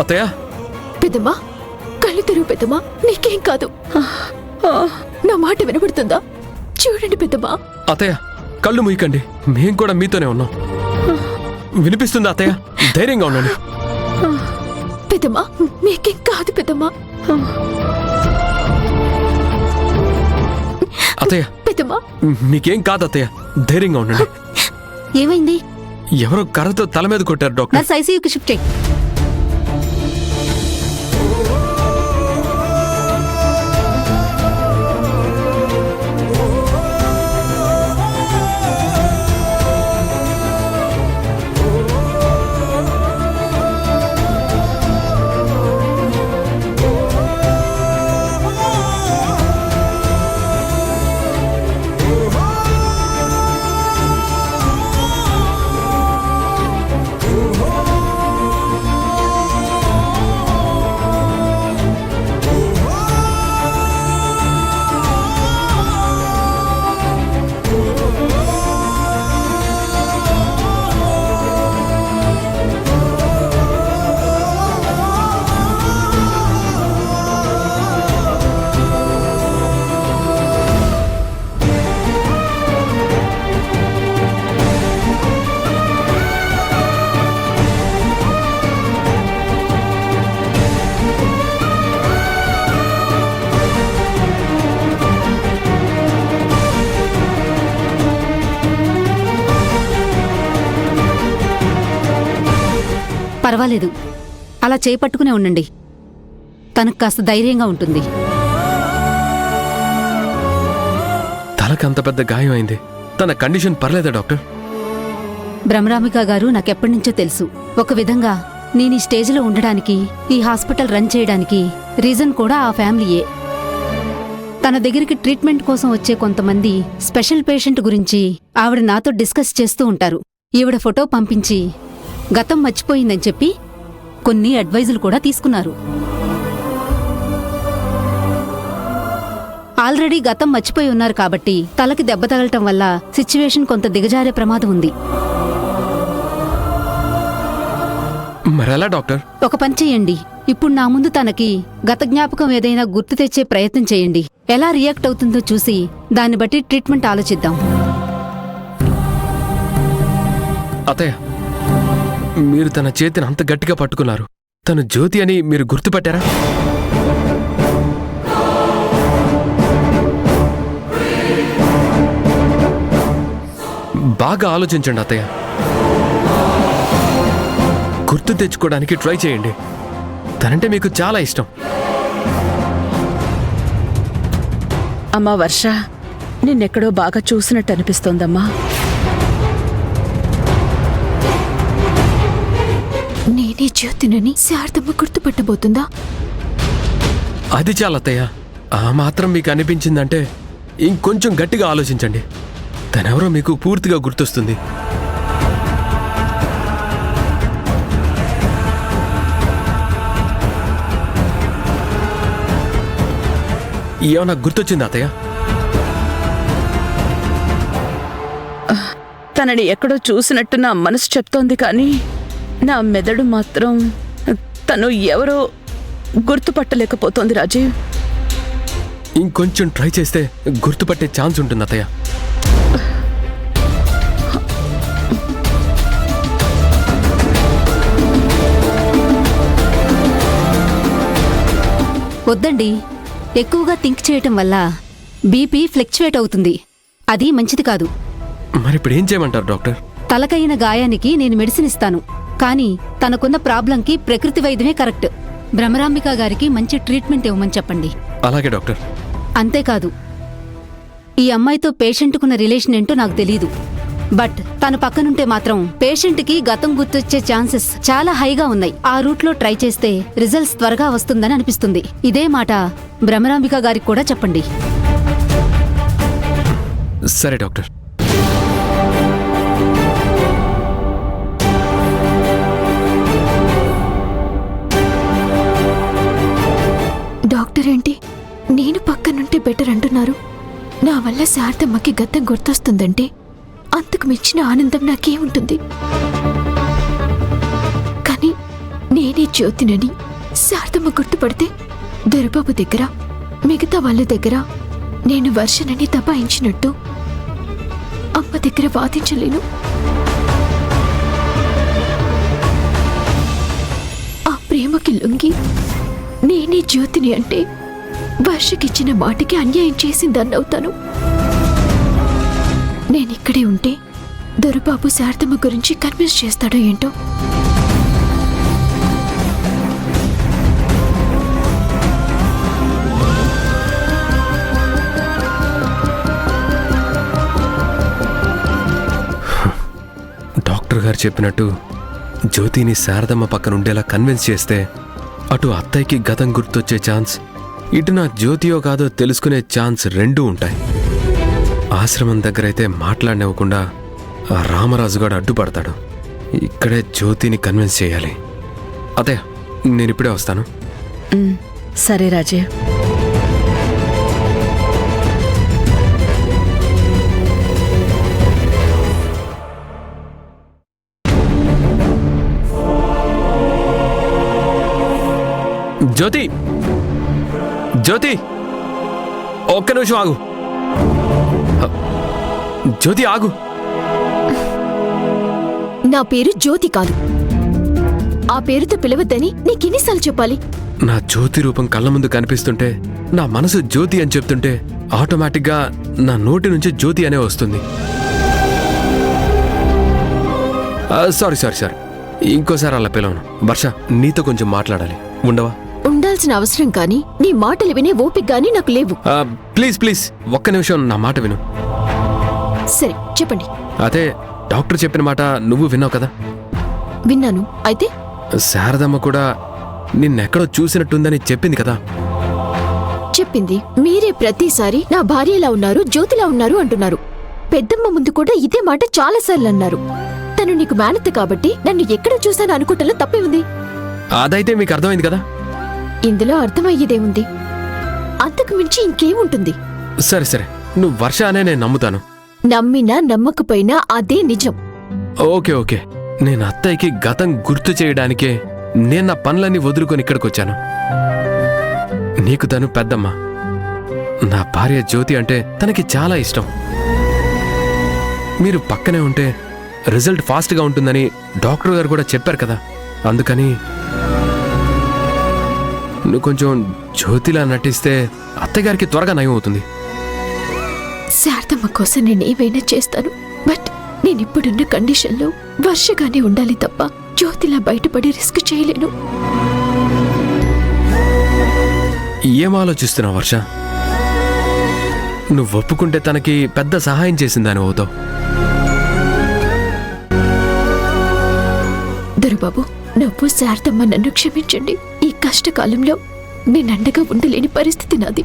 అత్తయ్య పెద్దమ్మా, కళ్ళు తెరువు పెద్దమ్మా, నీకేం కాదు. నా మాట వినబడుతుందా? చూడండి పెద్దమ్మా. అత్తయ్య కళ్ళు మూయకండి, మేం కూడా మీతోనే ఉన్నాం. వినిపిస్తుందా అత్తయ్య? ధైర్యంగా ఉండండి. పెద్దమ్మా, మీకేం కాదు పెద్దమ్మా. అత్తయ్య పెద్దమ్మా, మీకేం కాదు అత్తయ్య, ధైర్యంగా ఉండండి. ఏమైంది? ఎవరో కర్రతో తల మీద కొట్టారు డాక్టర్. నర్స్ ఐసీయూకి షిఫ్ట్ చేయి. పర్వాలేదు, అలా చేపట్టుకునే ఉండండి. తనకు కాస్త ధైర్యంగా ఉంటుంది. తలకి అంత పెద్ద గాయం అయింది, తన కండిషన్ పర్లేదా డాక్టర్? బ్రహ్మరాంబిక గారు నాకెప్పటినుంచో తెలుసు. ఒక విధంగా నేను ఈ స్టేజ్లో ఉండడానికి, ఈ హాస్పిటల్ రన్ చేయడానికి రీజన్ కూడా ఆ ఫ్యామిలీయే. తన దగ్గరికి ట్రీట్మెంట్ కోసం వచ్చే కొంతమంది స్పెషల్ పేషెంట్ గురించి ఆవిడ నాతో డిస్కస్ చేస్తూ ఉంటారు. ఈవిడ ఫోటో పంపించి గతం మర్చిపోయిందని చెప్పి కొన్ని అడ్వైజులు కూడా తీసుకున్నారు. ఆల్రెడీ గతం మర్చిపోయి ఉన్నారు కాబట్టి తలకి దెబ్బ తగలటం వల్ల సిచ్యువేషన్ కొంత దిగజారే ప్రమాదం ఉంది. మరెలా డాక్టర్? ఒక పని చెయ్యండి, ఇప్పుడు నా ముందు తనకి గత జ్ఞాపకం ఏదైనా గుర్తు తెచ్చే ప్రయత్నం చేయండి. ఎలా రియాక్ట్ అవుతుందో చూసి దాన్ని బట్టి ట్రీట్మెంట్ ఆలోచిద్దాం. అత్తయ్య, మీరు తన చేతిని అంత గట్టిగా పట్టుకున్నారు. తను జ్యోతి అని మీరు గుర్తుపట్టారా? బాగా ఆలోచించండి అత్తయ్య. గుర్తు తెచ్చుకోవడానికి ట్రై చేయండి. తనంటే మీకు చాలా ఇష్టం. అమ్మా వర్ష, నిన్నెక్కడో బాగా చూసినట్టు అనిపిస్తోందమ్మా. నేనే జ్యోతినని శారదమ్మ గుర్తుపట్టబోతుందా? అది చాలా అత్తయ్య. ఆ మాత్రం మీకు అనిపించిందంటే ఇంకొంచెం గట్టిగా ఆలోచించండి. తనెవరో మీకు పూర్తిగా గుర్తొస్తుంది. ఏమన్నా గుర్తొచ్చింది అత్తయ్య? తనని ఎక్కడో చూసినట్టు నా మనసు చెప్తోంది, కానీ నా మెదడు మాత్రం తను ఎవరో గుర్తుపట్టలేకపోతోంది రాజీవ్. ఇంకొంచెం ట్రై చేస్తే గుర్తుపట్టే ఛాన్స్ ఉంటుంది అత్తయ్య. వద్దండి, ఎక్కువగా థింక్ చేయటం వల్ల బీపీ ఫ్లక్చువేట్ అవుతుంది. అది మంచిది కాదు. మరిప్పుడు ఏం చేయమంటారు డాక్టర్? తలకైన గాయానికి నేను మెడిసిన్ ఇస్తాను, కానీ తనకున్న ప్రాబ్లంకి ప్రకృతి వైద్యమే కరెక్ట్. బ్రహ్మరాంబిక గారికి మంచి ట్రీట్మెంట్ ఇవ్వమని చెప్పండి. అలాగే డాక్టర్. అంతేకాదు, ఈ అమ్మాయితో పేషెంట్కున్న రిలేషన్ ఏంటో నాకు తెలీదు, బట్ తన పక్కనుంటే మాత్రం పేషెంట్కి గతం గుర్తొచ్చే ఛాన్సెస్ చాలా హైగా ఉన్నాయి. ఆ రూట్లో ట్రై చేస్తే రిజల్ట్స్ త్వరగా వస్తుందని అనిపిస్తుంది. ఇదే మాట బ్రహ్మరాంబిక గారికి కూడా చెప్పండి. సరే డాక్టర్. డాక్టర్ ఏంటి నేను పక్కనుంటే బెటర్ అంటున్నారు? నా వల్ల శారదమ్మకి గతం గుర్తొస్తుందంటే అంతకు మించిన ఆనందం నాకేముంటుంది? కానీ నేనే జ్యోతినని శారదమ్మ గుర్తుపడితే దొరబాబు దగ్గర మిగతా వాళ్ళ దగ్గర నేను వర్షనని దబాయించినట్టు అమ్మ దగ్గర వాదించలేను. ఆ ప్రేమకి లొంగి నేనే జ్యోతిని అంటే వర్షకిచ్చిన మాటకి అన్యాయం చేసిందన్నవుతాను. నేనిక్కడే ఉంటే దొరబాబు శారదమ్మ గురించి కన్విన్స్ చేస్తాడో ఏంటో. డాక్టర్ గారు చెప్పినట్టు జ్యోతిని శారదమ్మ పక్కన ఉండేలా కన్విన్స్ చేస్తే అటు అత్తయ్యకి గతం గుర్తొచ్చే ఛాన్స్, ఇటు నా జ్యోతియో కాదో తెలుసుకునే ఛాన్స్ రెండూ ఉంటాయి. ఆశ్రమం దగ్గరైతే మాట్లాడనివ్వకుండా ఆ రామరాజుగాడు అడ్డుపడతాడు. ఇక్కడే జ్యోతిని కన్విన్స్ చేయాలి. అత్తయ్య, నేనిప్పుడే వస్తాను. సరే రాజే. జ్యోతి, జ్యోతి, ఒక్క నిమిషం ఆగు. జ్యోతి ఆగు. నా పేరు జ్యోతి కాదు. ఆ పేరుతో పిలవద్దని నీకెన్నిసార్లు చెప్పాలి? నా జ్యోతి రూపం కళ్ళ ముందు కనిపిస్తుంటే, నా మనసు జ్యోతి అని చెప్తుంటే ఆటోమేటిక్గా నా నోటి నుంచి జ్యోతి అనే వస్తుంది. సారీ సారీ సారీ, ఇంకోసారి అలా పిలవను. వర్ష, నీతో కొంచెం మాట్లాడాలి. ఉండవా? ఉండాల్సిన అవసరం కానీ నీ మాటలు వినే ఓపిక గానీ నాకు లేవు. ప్లీజ్ ప్లీజ్, ఒక్క నిమిషం నా మాట విను. సరే చెప్పండి. అదే డాక్టర్ చెప్పిన మాట నువ్వు విన్నావు కదా? విన్నాను. అయితే శారదమ్మ కూడా నిన్నెక్కడో చూసినట్టుందని చెప్పింది కదా? చెప్పింది. మీరే ప్రతిసారి నా భార్యలా ఉన్నారు, జ్యోతిలా ఉన్నారు అంటున్నారు. పెద్దమ్మ ముందు కూడా ఇదే మాట చాలాసార్లు అన్నారు. తను నీకు మేనత్త కాబట్టి నన్ను ఎక్కడ చూశాను అనుకుంటలో తప్పే ఉంది. అదైతే మీకు అర్థమైంది కదా? ఇందులో అర్థమయ్యేదేముంది? అంతకు మించి ఇంకేముంటుంది? సరే సరే, నువ్వు వర్ష అనే నేను నమ్ముతాను. నమ్మినా నమ్మకపోయినా అదే నిజం. ఓకే ఓకే, నేను అత్తయ్యకి గతం గుర్తు చేయడానికే నేను నా పనులన్నీ వదులుకొని ఇక్కడికొచ్చాను. నీకు తను పెద్దమ్మ, నా భార్య జ్యోతి అంటే తనకి చాలా ఇష్టం. మీరు పక్కనే ఉంటే రిజల్ట్ ఫాస్ట్గా ఉంటుందని డాక్టర్ గారు కూడా చెప్పారు కదా. అందుకని నువ్వు కొంచెం జ్యోతిలా నటిస్తే అత్తగారికి త్వరగా నయం అవుతుంది. శారదమ్మ కోసం నేనేమైనా చేస్తాను. బట్ నేనిప్పుడున్న కండిషన్లో వర్షగానే ఉండాలి తప్ప జ్యోతిలా బయటపడి రిస్క్ చేయలేను. ఏం ఆలోచిస్తున్నావు వర్ష? నువ్వు ఒప్పుకుంటే తనకి పెద్ద సహాయం చేసిందని అవుతావు. దొరబాబు, నువ్వు శారదమ్మ నన్ను క్షమించండి. ఈ కష్టకాలంలో నేనండగా ఉండలేని పరిస్థితి నాది.